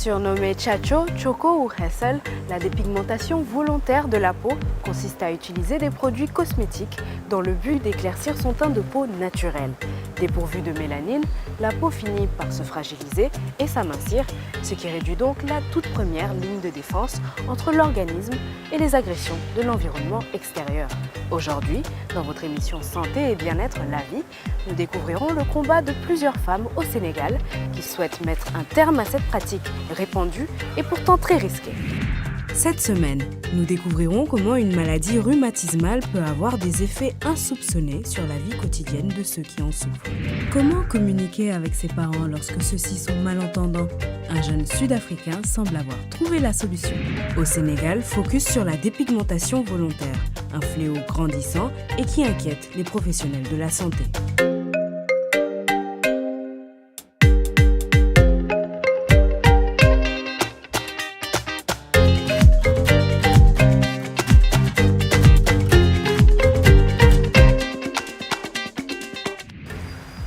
Surnommée Chacho, Choco ou Hessel, la dépigmentation volontaire de la peau consiste à utiliser des produits cosmétiques dans le but d'éclaircir son teint de peau naturel. Dépourvue de mélanine, la peau finit par se fragiliser et s'amincir, ce qui réduit donc la toute première ligne de défense entre l'organisme et les agressions de l'environnement extérieur. Aujourd'hui, dans votre émission Santé et Bien-être la vie, nous découvrirons le combat de plusieurs femmes au Sénégal qui souhaitent mettre un terme à cette pratique répandue et pourtant très risquée. Cette semaine, nous découvrirons comment une maladie rhumatismale peut avoir des effets insoupçonnés sur la vie quotidienne de ceux qui en souffrent. Comment communiquer avec ses parents lorsque ceux-ci sont malentendants? Un jeune Sud-Africain semble avoir trouvé la solution. Au Sénégal, focus sur la dépigmentation volontaire, un fléau grandissant et qui inquiète les professionnels de la santé.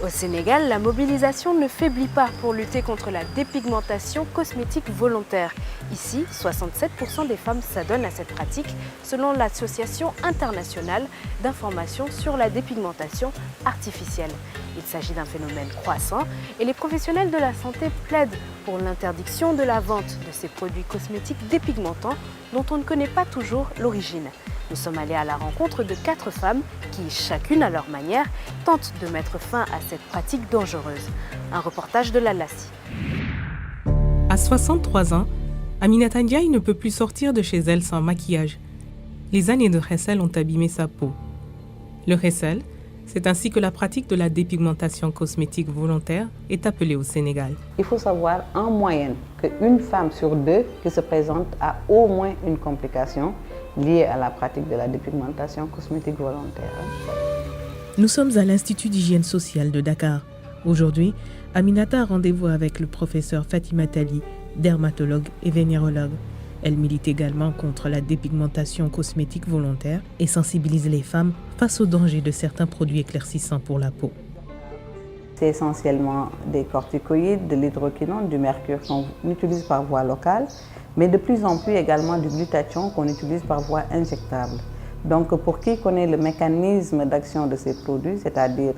Au Sénégal, la mobilisation ne faiblit pas pour lutter contre la dépigmentation cosmétique volontaire. Ici, 67% des femmes s'adonnent à cette pratique selon l'Association internationale d'information sur la dépigmentation artificielle. Il s'agit d'un phénomène croissant et les professionnels de la santé plaident pour l'interdiction de la vente de ces produits cosmétiques dépigmentants dont on ne connaît pas toujours l'origine. Nous sommes allés à la rencontre de 4 femmes qui, chacune à leur manière, tentent de mettre fin à cette pratique dangereuse. Un reportage de Lalassi. À 63 ans, Aminata Ndiaye ne peut plus sortir de chez elle sans maquillage. Les années de Hessel ont abîmé sa peau. Le Hessel, c'est ainsi que la pratique de la dépigmentation cosmétique volontaire est appelée au Sénégal. Il faut savoir en moyenne qu'une femme sur 2 qui se présente a au moins une complication liée à la pratique de la dépigmentation cosmétique volontaire. Nous sommes à l'Institut d'hygiène sociale de Dakar. Aujourd'hui, Aminata a rendez-vous avec le professeur Fatima Tali, dermatologue et vénérologue. Elle milite également contre la dépigmentation cosmétique volontaire et sensibilise les femmes face aux dangers de certains produits éclaircissants pour la peau. C'est essentiellement des corticoïdes, de l'hydroquinone, du mercure qu'on utilise par voie locale, mais de plus en plus également du glutathion qu'on utilise par voie injectable. Donc pour qui connaît le mécanisme d'action de ces produits, c'est-à-dire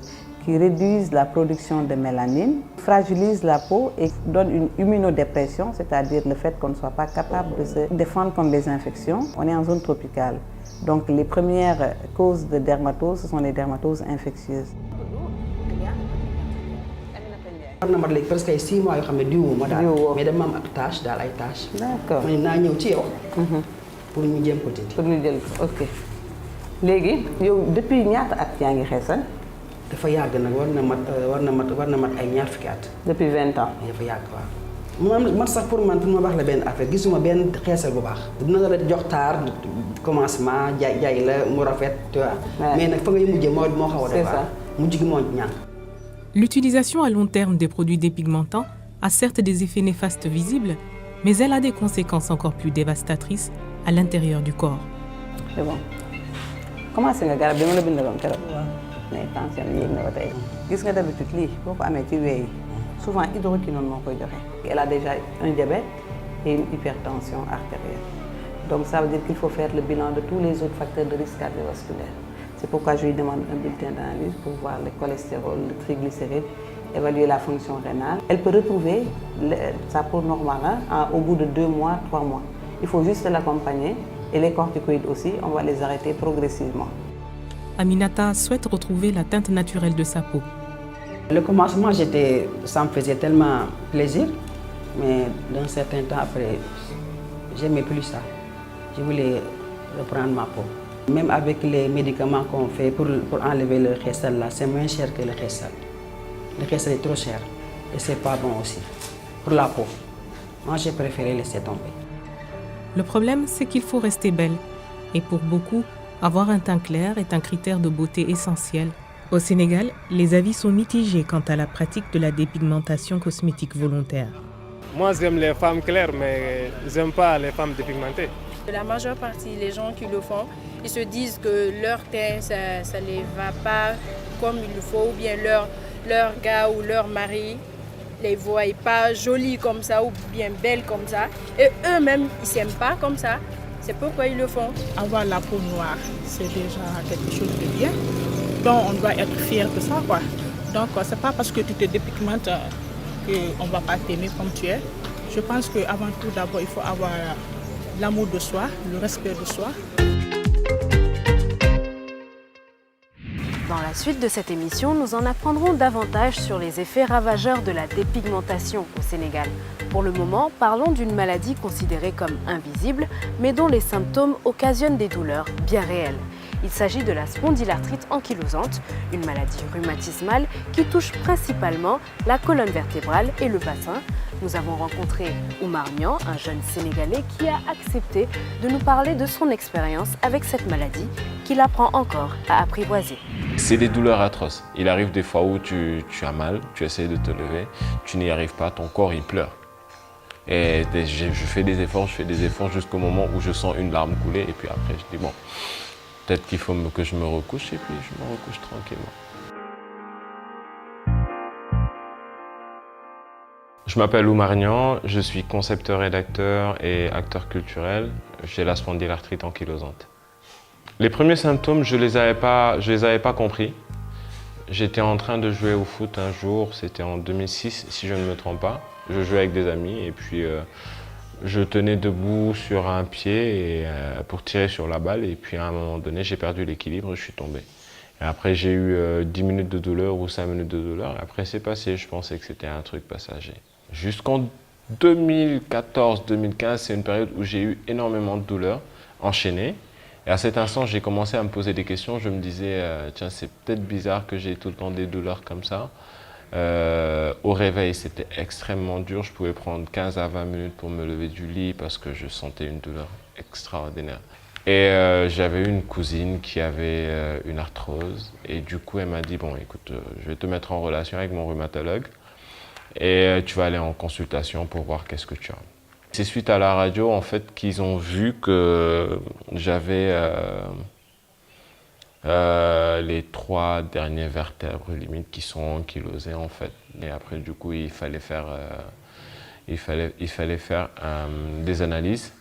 qui réduisent la production de mélanine, fragilisent la peau et donnent une immunodépression, c'est-à-dire le fait qu'on ne soit pas capable de se défendre contre les infections. On est en zone tropicale. Donc les premières causes de dermatose, ce sont les dermatoses infectieuses. war na mat léegi presque ay 6 mois yoo xam ne diwuma daal mais dama am ak tâche daal ay tâche. D'accord. ma ne naa ñëw ci yow. pour ñu jéem ko dindi. pour ñu jël ko ok. léegi yow depuis ñaata at yaa ngi xeesal. dafa yàgg nag war na mat ay ñaar fukki at. depuis 20 ans. dafa yàgg waaw. man sax pour ma wax la benn affaire gisuma benn xeesal bu baax. dina la jox taar commencement jaay la mu rafet tu vois. mais nag fa ngay mujjee moo xaw a doy waar. mujj gi moo ñaan. L'utilisation à long terme des produits dépigmentants a certes des effets néfastes visibles, mais elle a des conséquences encore plus dévastatrices à l'intérieur du corps. C'est bon. Comment c'est que garab bi ma la bindaloon keroog. mais tension yéeg na ba tey. gis nga d'habitude lii boo ko amee ci wéy souvent hydroquinone moo koy joxe. Elle a déjà un diabète et une hypertension artérielle. Donc ça veut dire qu'il faut faire le bilan de tous les autres facteurs de risque cardiovasculaire. C'est pourquoi je lui demande un bulletin d'analyse pour voir le cholestérol, le triglycéride, évaluer la fonction rénale. Elle peut retrouver sa peau normale au bout de 2 mois, 3 mois. Il faut juste l'accompagner et les corticoïdes aussi, on va les arrêter progressivement. Aminata souhaite retrouver la teinte naturelle de sa peau. Le commencement, ça me faisait tellement plaisir, mais d'un certain temps après, j'aimais plus ça. Je voulais reprendre ma peau. Même avec les médicaments qu'on fait pour enlever le khessal, là, c'est moins cher que le khessal. Le khessal est trop cher et c'est pas bon aussi pour la peau. Moi, j'ai préféré laisser tomber. Le problème, c'est qu'il faut rester belle. Et pour beaucoup, avoir un teint clair est un critère de beauté essentiel. Au Sénégal, les avis sont mitigés quant à la pratique de la dépigmentation cosmétique volontaire. Moi, j'aime les femmes claires, mais j'aime pas les femmes dépigmentées. La majeure partie des gens qui le font, ils se disent que leur teint, ça ne les va pas comme il le faut, ou bien leur gars ou leur mari les voient pas jolies comme ça ou bien belles comme ça. Et eux-mêmes, ils ne s'aiment pas comme ça. C'est pourquoi ils le font. Avoir la peau noire, c'est déjà quelque chose de bien. Donc on doit être fier de ça, quoi. Donc c'est pas parce que tu te dépigmentes qu'on ne va pas t'aimer comme tu es. Je pense qu'avant tout, d'abord, il faut avoir l'amour de soi, le respect de soi. Dans la suite de cette émission, nous en apprendrons davantage sur les effets ravageurs de la dépigmentation au Sénégal. Pour le moment, parlons d'une maladie considérée comme invisible, mais dont les symptômes occasionnent des douleurs bien réelles. Il s'agit de la spondylarthrite ankylosante, une maladie rhumatismale qui touche principalement la colonne vertébrale et le bassin. Nous avons rencontré Oumar Niang, un jeune Sénégalais qui a accepté de nous parler de son expérience avec cette maladie qu'il apprend encore à apprivoiser. C'est des douleurs atroces. Il arrive des fois où tu as mal, tu essaies de te lever, tu n'y arrives pas, ton corps il pleure. Et je fais des efforts jusqu'au moment où je sens une larme couler et puis après je dis bon, peut-être qu'il faut que je me recouche et puis je me recouche tranquillement. Je m'appelle Oumar Niang, je suis concepteur-rédacteur et acteur culturel. J'ai la spondylarthrite ankylosante. Les premiers symptômes, je les avais pas compris. J'étais en train de jouer au foot un jour, c'était en 2006 si je ne me trompe pas. Je jouais avec des amis et puis je tenais debout sur un pied pour tirer sur la balle et puis à un moment donné j'ai perdu l'équilibre, je suis tombé. Et après j'ai eu 10 minutes de douleur ou 5 minutes de douleur et après c'est passé, je pensais que c'était un truc passager. Jusqu'en 2014-2015, c'est une période où j'ai eu énormément de douleurs enchaînées. Et à cet instant, j'ai commencé à me poser des questions. Je me disais, tiens, c'est peut-être bizarre que j'ai tout le temps des douleurs comme ça. Au réveil, c'était extrêmement dur. Je pouvais prendre 15 à 20 minutes pour me lever du lit parce que je sentais une douleur extraordinaire. Et j'avais une cousine qui avait une arthrose. Et du coup, elle m'a dit, bon, écoute, je vais te mettre en relation avec mon rhumatologue. Et tu vas aller en consultation pour voir qu'est-ce que tu as. C'est suite à la radio en fait qu'ils ont vu que j'avais les 3 dernières vertèbres limites qui sont ankylosées en fait. Et après du coup il fallait faire des analyses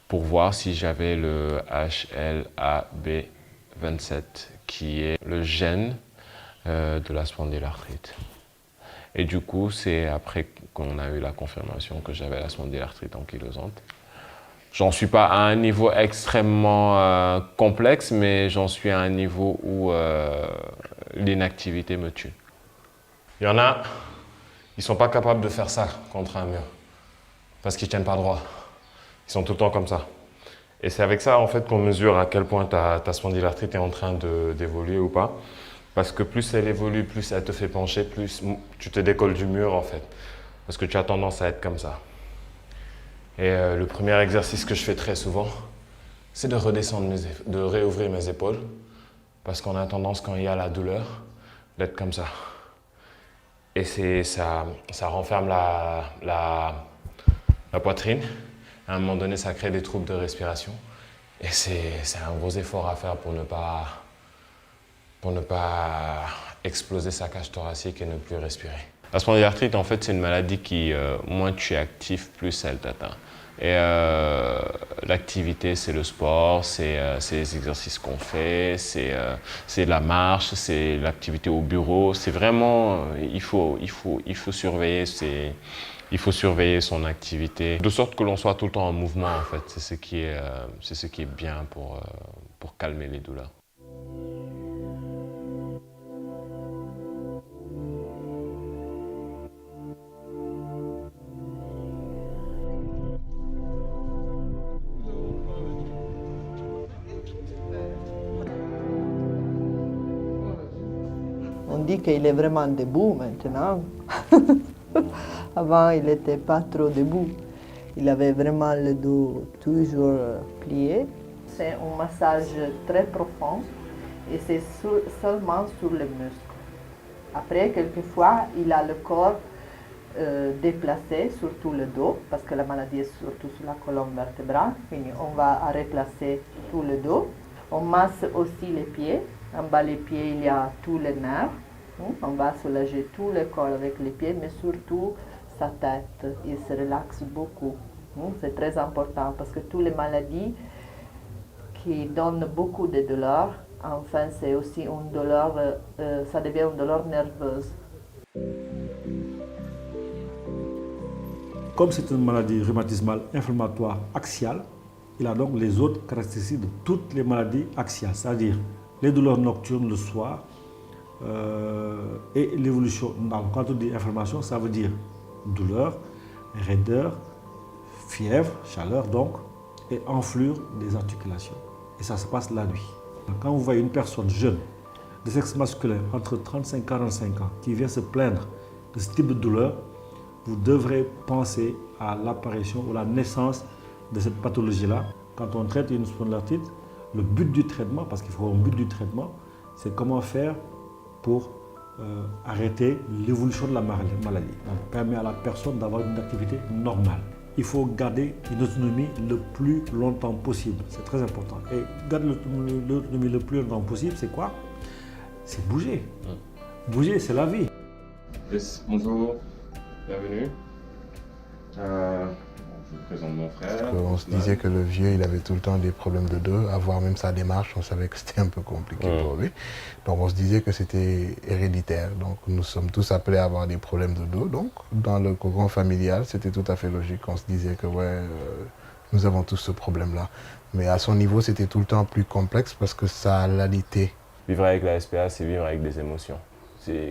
pour voir si j'avais le HLA-B27 qui est le gène de la spondylarthrite. Et du coup, c'est après qu'on a eu la confirmation que j'avais la spondylarthrite ankylosante. J'en suis pas à un niveau extrêmement complexe, mais j'en suis à un niveau où l'inactivité me tue. Il y en a, ils sont pas capables de faire ça contre un mur, parce qu'ils tiennent pas droit. Ils sont tout le temps comme ça. Et c'est avec ça en fait qu'on mesure à quel point ta spondylarthrite est en train d'évoluer ou pas. Parce que plus elle évolue, plus elle te fait pencher, plus tu te décolles du mur en fait. Parce que tu as tendance à être comme ça. Et le premier exercice que je fais très souvent, c'est de redescendre, de réouvrir mes épaules. Parce qu'on a tendance, quand il y a la douleur, d'être comme ça. Et ça renferme la poitrine. À un moment donné, ça crée des troubles de respiration. Et c'est un gros effort à faire pour ne pas exploser sa cage thoracique et ne plus respirer. La spondylarthrite, en fait, c'est une maladie qui, moins tu es actif, plus elle t'atteint. Et l'activité, c'est le sport, c'est les exercices qu'on fait, c'est la marche, c'est l'activité au bureau. C'est vraiment, il faut surveiller son activité, de sorte que l'on soit tout le temps en mouvement, en fait. C'est ce qui est bien pour calmer les douleurs. On dit qu'il est vraiment debout maintenant. Avant, il n'était pas trop debout. Il avait vraiment le dos toujours plié. C'est un massage très profond et c'est seulement sur les muscles. Après, quelquefois, il a le corps déplacé, surtout le dos, parce que la maladie est surtout sur la colonne vertébrale. Donc, on va replacer tout le dos. On masse aussi les pieds. En bas les pieds, il y a tous les nerfs. On va soulager tout le corps avec les pieds, mais surtout sa tête. Il se relaxe beaucoup. C'est très important parce que toutes les maladies qui donnent beaucoup de douleurs, enfin, c'est aussi une douleur, ça devient une douleur nerveuse. Comme c'est une maladie rhumatismale inflammatoire axiale, il a donc les autres caractéristiques de toutes les maladies axiales, c'est-à-dire les douleurs nocturnes le soir et l'évolution. Quand on dit inflammation, ça veut dire douleur, raideur, fièvre, chaleur donc, et enflure des articulations. Et ça se passe la nuit. Quand vous voyez une personne jeune, de sexe masculin, entre 35 et 45 ans, qui vient se plaindre de ce type de douleur, vous devrez penser à l'apparition ou la naissance de cette pathologie-là. Quand on traite une spondylarthrite, le but du traitement, parce qu'il faut un but du traitement, c'est comment faire pour arrêter l'évolution de la maladie. Donc, permettre à la personne d'avoir une activité normale. Il faut garder une autonomie le plus longtemps possible. C'est très important. Et garder l'autonomie le plus longtemps possible, c'est quoi? C'est bouger. Bouger, c'est la vie. Yes, bonjour, bienvenue. Je vous présente mon frère. On se disait que le vieux, il avait tout le temps des problèmes de dos. À voir même sa démarche, on savait que c'était un peu compliqué pour lui. Donc on se disait que c'était héréditaire. Donc nous sommes tous appelés à avoir des problèmes de dos. Donc dans le cocon familial, c'était tout à fait logique. On se disait que nous avons tous ce problème-là. Mais à son niveau, c'était tout le temps plus complexe parce que ça l'alitait. Vivre avec la SPA, c'est vivre avec des émotions.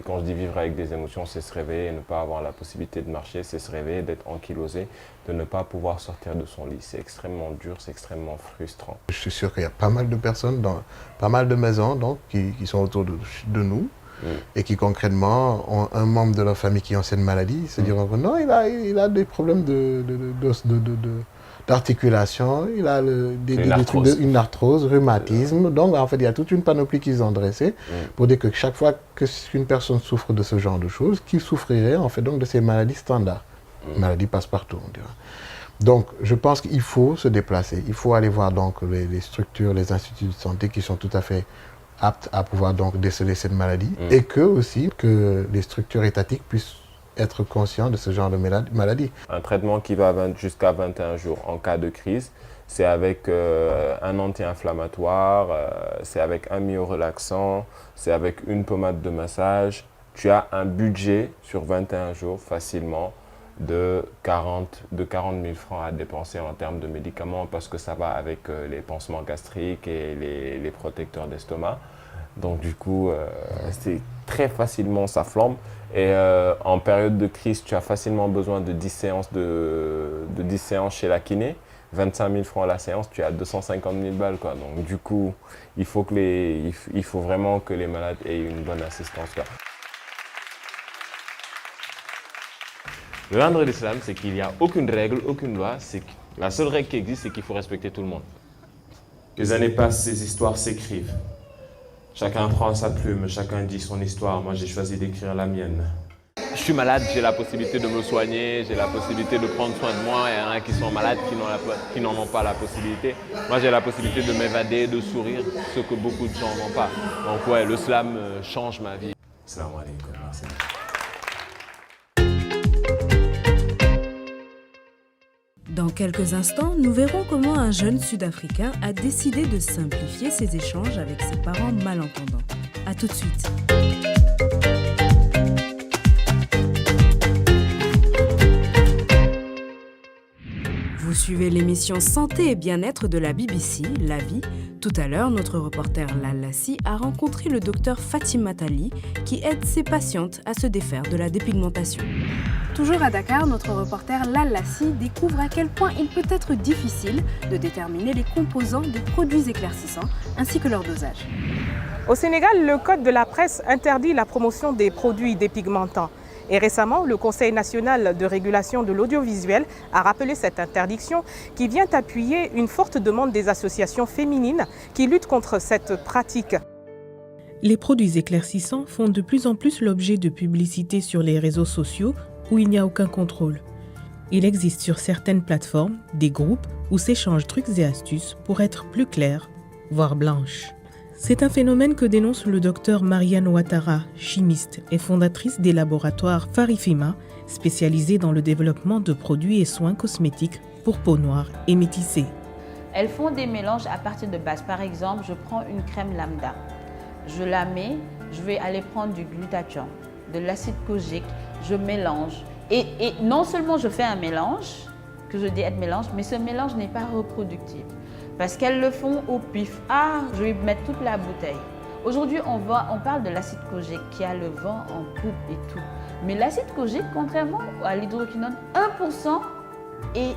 Quand je dis vivre avec des émotions, c'est se réveiller et ne pas avoir la possibilité de marcher, c'est se réveiller, d'être ankylosé, de ne pas pouvoir sortir de son lit. C'est extrêmement dur, c'est extrêmement frustrant. Je suis sûr qu'il y a pas mal de personnes dans pas mal de maisons donc, qui sont autour de nous et qui concrètement ont un membre de leur famille qui a cette maladie. Ils se diront que non, il a des problèmes d'articulation, il a une arthrose, rhumatisme. Donc en fait, il y a toute une panoplie qu'ils ont dressée pour dire que chaque fois qu'une personne souffre de ce genre de choses, qu'il souffrirait en fait donc de ces maladies standards. Maladies passe-partout, on dirait. Donc je pense qu'il faut se déplacer. Il faut aller voir donc les structures, les instituts de santé qui sont tout à fait aptes à pouvoir donc déceler cette maladie et que les structures étatiques puissent être conscient de ce genre de maladie. Un traitement qui va jusqu'à 21 jours en cas de crise, c'est avec un anti-inflammatoire, c'est avec un myorelaxant, c'est avec une pommade de massage. Tu as un budget sur 21 jours facilement de 40 000 francs à dépenser en termes de médicaments parce que ça va avec les pansements gastriques et les protecteurs d'estomac. Donc du coup, c'est très facilement ça flambe. Et en période de crise, tu as facilement besoin de 10 séances, de 10 séances chez la kiné. 25 000 francs à la séance, tu as 250 000 balles. Quoi. Donc du coup, il faut vraiment que les malades aient une bonne assistance. Quoi. Le Landre de l'Islam, c'est qu'il n'y a aucune règle, aucune loi. La seule règle qui existe, c'est qu'il faut respecter tout le monde. Les années passent, ces histoires s'écrivent. Chacun prend sa plume, chacun dit son histoire. Moi, j'ai choisi d'écrire la mienne. Je suis malade, j'ai la possibilité de me soigner, j'ai la possibilité de prendre soin de moi. Il y en a qui sont malades, qui n'en ont pas la possibilité. Moi, j'ai la possibilité de m'évader, de sourire, ce que beaucoup de gens n'ont pas. Donc ouais, le slam change ma vie. Salam alaikum, merci. Dans quelques instants, nous verrons comment un jeune Sud-Africain a décidé de simplifier ses échanges avec ses parents malentendants. A tout de suite. Vous suivez l'émission Santé et bien-être de la BBC, La Vie. Tout à l'heure, notre reporter Lal Lassi a rencontré le docteur Fatimat Ali qui aide ses patientes à se défaire de la dépigmentation. Toujours à Dakar, notre reporter Lal Lassi découvre à quel point il peut être difficile de déterminer les composants des produits éclaircissants ainsi que leur dosage. Au Sénégal, le Code de la presse interdit la promotion des produits dépigmentants. Et récemment, le Conseil national de régulation de l'audiovisuel a rappelé cette interdiction qui vient appuyer une forte demande des associations féminines qui luttent contre cette pratique. Les produits éclaircissants font de plus en plus l'objet de publicités sur les réseaux sociaux où il n'y a aucun contrôle. Il existe sur certaines plateformes des groupes où s'échangent trucs et astuces pour être plus claires, voire blanches. C'est un phénomène que dénonce le docteur Marianne Ouattara, chimiste et fondatrice des laboratoires Farifima, spécialisés dans le développement de produits et soins cosmétiques pour peau noire et métissée. Elles font des mélanges à partir de base. Par exemple, je prends une crème lambda, je la mets, je vais aller prendre du glutathione, de l'acide kojique, je mélange. Et non seulement je fais un mélange, que je dis être mélange, mais ce mélange n'est pas reproductible. Parce qu'elles le font au pif. Ah, je vais mettre toute la bouteille. Aujourd'hui, on parle de l'acide kojique qui a le vent en poupe et tout. Mais l'acide kojique, contrairement à l'hydroquinone, 1% est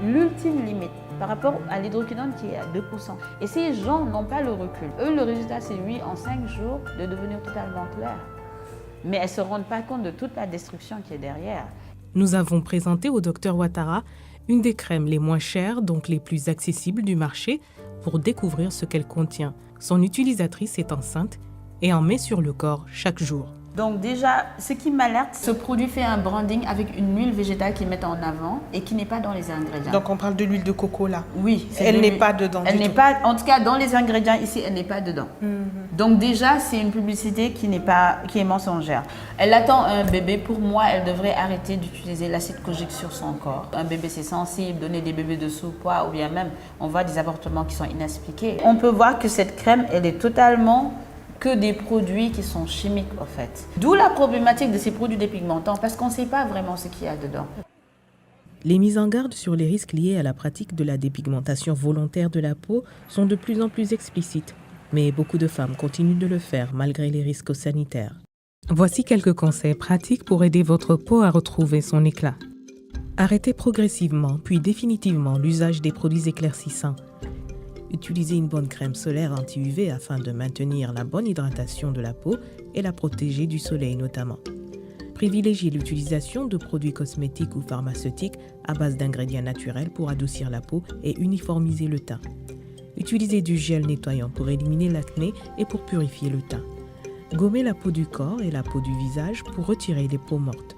l'ultime limite par rapport à l'hydroquinone qui est à 2%. Et ces gens n'ont pas le recul. Eux, le résultat, c'est lui, en 5 jours, de devenir totalement clair. Mais elles ne se rendent pas compte de toute la destruction qui est derrière. Nous avons présenté au Dr Ouattara une des crèmes les moins chères, donc les plus accessibles du marché, pour découvrir ce qu'elle contient. Son utilisatrice est enceinte et en met sur le corps chaque jour. Donc déjà, ce qui m'alerte, ce produit fait un branding avec une huile végétale qu'ils mettent en avant et qui n'est pas dans les ingrédients. Donc on parle de l'huile de coco là. Oui. Elle n'est pas dedans. Elle n'est pas, en tout cas dans les ingrédients ici, elle n'est pas dedans. Donc déjà, c'est une publicité qui est mensongère. Elle attend un bébé. Pour moi, elle devrait arrêter d'utiliser l'acide kojique sur son corps. Un bébé, c'est sensible, donner des bébés de sous-poids ou bien même, on voit des avortements qui sont inexpliqués. On peut voir que cette crème, elle est totalement que des produits qui sont chimiques en fait. D'où la problématique de ces produits dépigmentants parce qu'on ne sait pas vraiment ce qu'il y a dedans. Les mises en garde sur les risques liés à la pratique de la dépigmentation volontaire de la peau sont de plus en plus explicites, mais beaucoup de femmes continuent de le faire malgré les risques sanitaires. Voici quelques conseils pratiques pour aider votre peau à retrouver son éclat. Arrêtez progressivement puis définitivement l'usage des produits éclaircissants. Utilisez une bonne crème solaire anti-UV afin de maintenir la bonne hydratation de la peau et la protéger du soleil notamment. Privilégiez l'utilisation de produits cosmétiques ou pharmaceutiques à base d'ingrédients naturels pour adoucir la peau et uniformiser le teint. Utilisez du gel nettoyant pour éliminer l'acné et pour purifier le teint. Gommez la peau du corps et la peau du visage pour retirer les peaux mortes.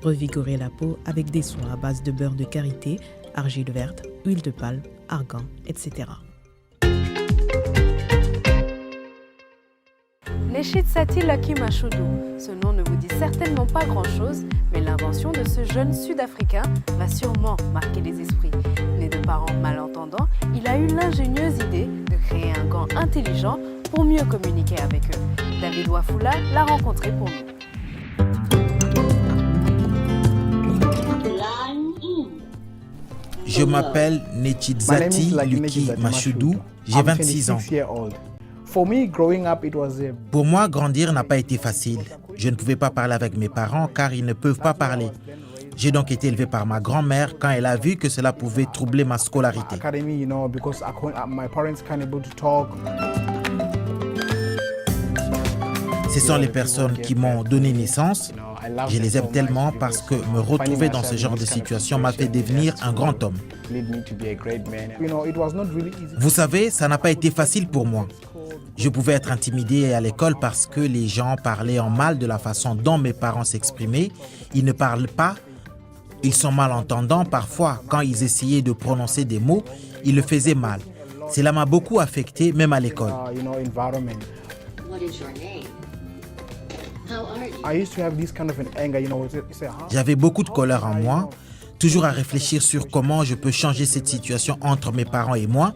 Revigorez la peau avec des soins à base de beurre de karité, argile verte, huile de palme, argan, etc. Nechitsati Lucky Mashudu. Ce nom ne vous dit certainement pas grand-chose, mais l'invention de ce jeune Sud-Africain va sûrement marquer les esprits. Né de parents malentendants, il a eu l'ingénieuse idée de créer un gant intelligent pour mieux communiquer avec eux. David Wafula l'a rencontré pour nous. Je m'appelle Nechitsati Lucky Mashudu, j'ai 26 ans. Pour moi, grandir n'a pas été facile. Je ne pouvais pas parler avec mes parents car ils ne peuvent pas parler. J'ai donc été élevé par ma grand-mère quand elle a vu que cela pouvait troubler ma scolarité. Ce sont les personnes qui m'ont donné naissance. Je les aime tellement parce que me retrouver dans ce genre de situation m'a fait devenir un grand homme. Vous savez, ça n'a pas été facile pour moi. Je pouvais être intimidé à l'école parce que les gens parlaient en mal de la façon dont mes parents s'exprimaient. Ils ne parlent pas, ils sont malentendants. Parfois, quand ils essayaient de prononcer des mots, ils le faisaient mal. Cela m'a beaucoup affecté, même à l'école. J'avais beaucoup de colère en moi, toujours à réfléchir sur comment je peux changer cette situation entre mes parents et moi.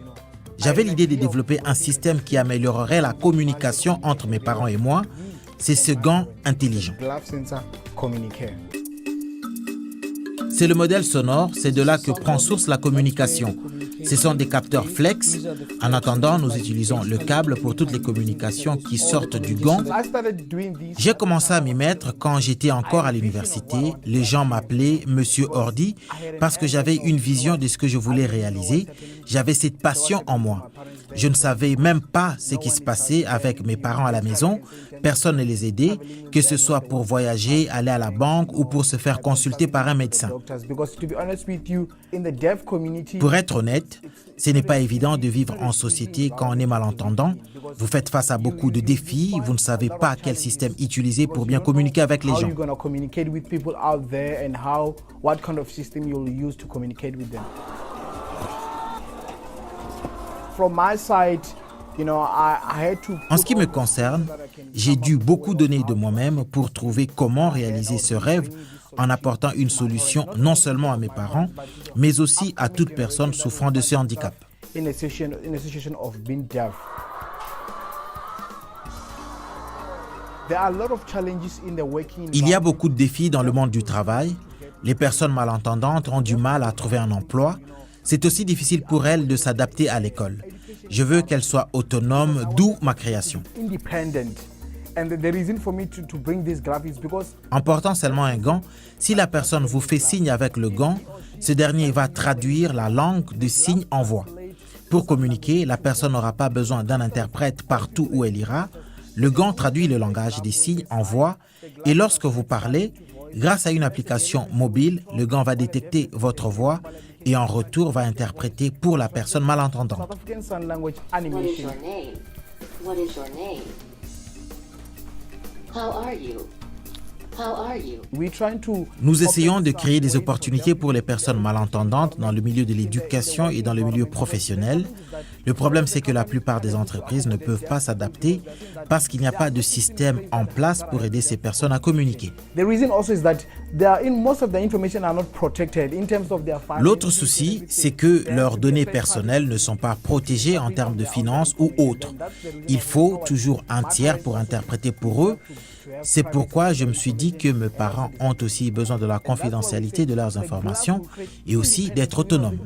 J'avais l'idée de développer un système qui améliorerait la communication entre mes parents et moi. C'est ce gant intelligent. C'est le modèle sonore, c'est de là que prend source la communication. Ce sont des capteurs flex. En attendant, nous utilisons le câble pour toutes les communications qui sortent du gant. J'ai commencé à m'y mettre quand j'étais encore à l'université. Les gens m'appelaient Monsieur Ordi parce que j'avais une vision de ce que je voulais réaliser. J'avais cette passion en moi. Je ne savais même pas ce qui se passait avec mes parents à la maison. Personne ne les aidait, que ce soit pour voyager, aller à la banque ou pour se faire consulter par un médecin. Pour être honnête, ce n'est pas évident de vivre en société quand on est malentendant. Vous faites face à beaucoup de défis, vous ne savez pas quel système utiliser pour bien communiquer avec les gens. En ce qui me concerne, j'ai dû beaucoup donner de moi-même pour trouver comment réaliser ce rêve en apportant une solution non seulement à mes parents, mais aussi à toute personne souffrant de ce handicap. Il y a beaucoup de défis dans le monde du travail. Les personnes malentendantes ont du mal à trouver un emploi. C'est aussi difficile pour elles de s'adapter à l'école. Je veux qu'elles soient autonomes, d'où ma création. En portant seulement un gant, si la personne vous fait signe avec le gant, ce dernier va traduire la langue de signes en voix. Pour communiquer, la personne n'aura pas besoin d'un interprète partout où elle ira. Le gant traduit le langage des signes en voix et lorsque vous parlez, grâce à une application mobile, le gant va détecter votre voix et en retour va interpréter pour la personne malentendante. Nous essayons de créer des opportunités pour les personnes malentendantes dans le milieu de l'éducation et dans le milieu professionnel. Le problème, c'est que la plupart des entreprises ne peuvent pas s'adapter parce qu'il n'y a pas de système en place pour aider ces personnes à communiquer. L'autre souci, c'est que leurs données personnelles ne sont pas protégées en termes de finances ou autres. Il faut toujours un tiers pour interpréter pour eux. C'est pourquoi je me suis dit que mes parents ont aussi besoin de la confidentialité de leurs informations et aussi d'être autonomes.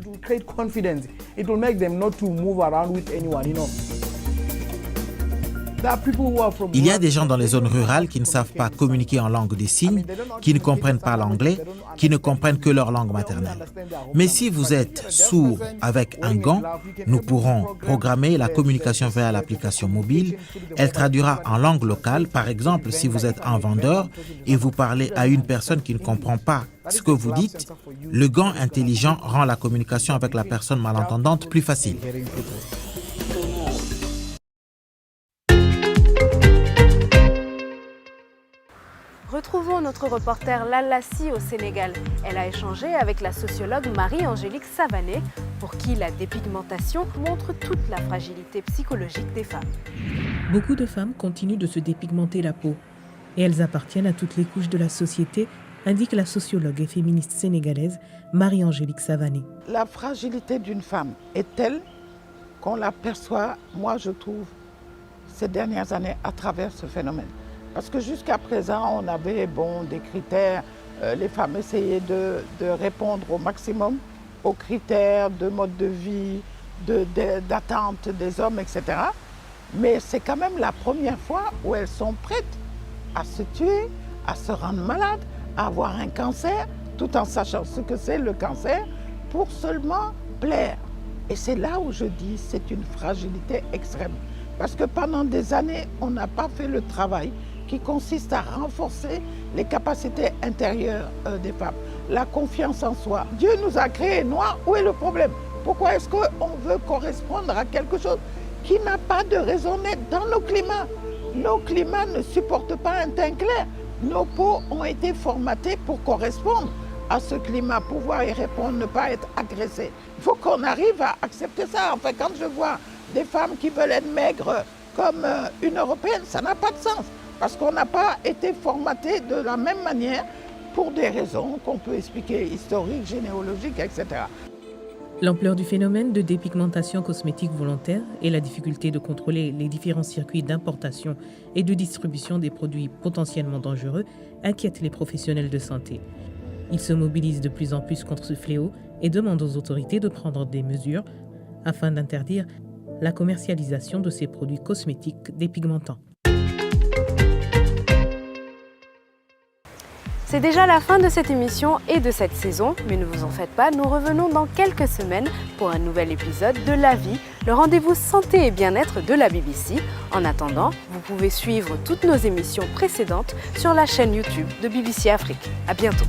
Il y a des gens dans les zones rurales qui ne savent pas communiquer en langue des signes, qui ne comprennent pas l'anglais, qui ne comprennent que leur langue maternelle. Mais si vous êtes sourd avec un gant, nous pourrons programmer la communication via l'application mobile. Elle traduira en langue locale. Par exemple, si vous êtes un vendeur et vous parlez à une personne qui ne comprend pas ce que vous dites, le gant intelligent rend la communication avec la personne malentendante plus facile. Retrouvons notre reporter Lalla Sy au Sénégal. Elle a échangé avec la sociologue Marie-Angélique Savané, pour qui la dépigmentation montre toute la fragilité psychologique des femmes. Beaucoup de femmes continuent de se dépigmenter la peau et elles appartiennent à toutes les couches de la société, indique la sociologue et féministe sénégalaise Marie-Angélique Savané. La fragilité d'une femme est telle qu'on l'aperçoit, moi je trouve, ces dernières années à travers ce phénomène. Parce que jusqu'à présent, on avait des critères, les femmes essayaient de répondre au maximum aux critères de mode de vie, d'attente des hommes, etc. Mais c'est quand même la première fois où elles sont prêtes à se tuer, à se rendre malades, à avoir un cancer, tout en sachant ce que c'est le cancer, pour seulement plaire. Et c'est là où je dis c'est une fragilité extrême. Parce que pendant des années, on n'a pas fait le travail qui consiste à renforcer les capacités intérieures des femmes, la confiance en soi. Dieu nous a créés noirs, où est le problème? Pourquoi est-ce qu'on veut correspondre à quelque chose qui n'a pas de raison d'être dans nos climats? Nos climats ne supportent pas un teint clair. Nos peaux ont été formatées pour correspondre à ce climat, pouvoir y répondre, ne pas être agressées. Il faut qu'on arrive à accepter ça. Enfin, quand je vois des femmes qui veulent être maigres comme une Européenne, ça n'a pas de sens. Parce qu'on n'a pas été formaté de la même manière pour des raisons qu'on peut expliquer, historiques, généalogiques, etc. L'ampleur du phénomène de dépigmentation cosmétique volontaire et la difficulté de contrôler les différents circuits d'importation et de distribution des produits potentiellement dangereux inquiètent les professionnels de santé. Ils se mobilisent de plus en plus contre ce fléau et demandent aux autorités de prendre des mesures afin d'interdire la commercialisation de ces produits cosmétiques dépigmentants. C'est déjà la fin de cette émission et de cette saison, mais ne vous en faites pas, nous revenons dans quelques semaines pour un nouvel épisode de La Vie, le rendez-vous santé et bien-être de la BBC. En attendant, vous pouvez suivre toutes nos émissions précédentes sur la chaîne YouTube de BBC Afrique. À bientôt.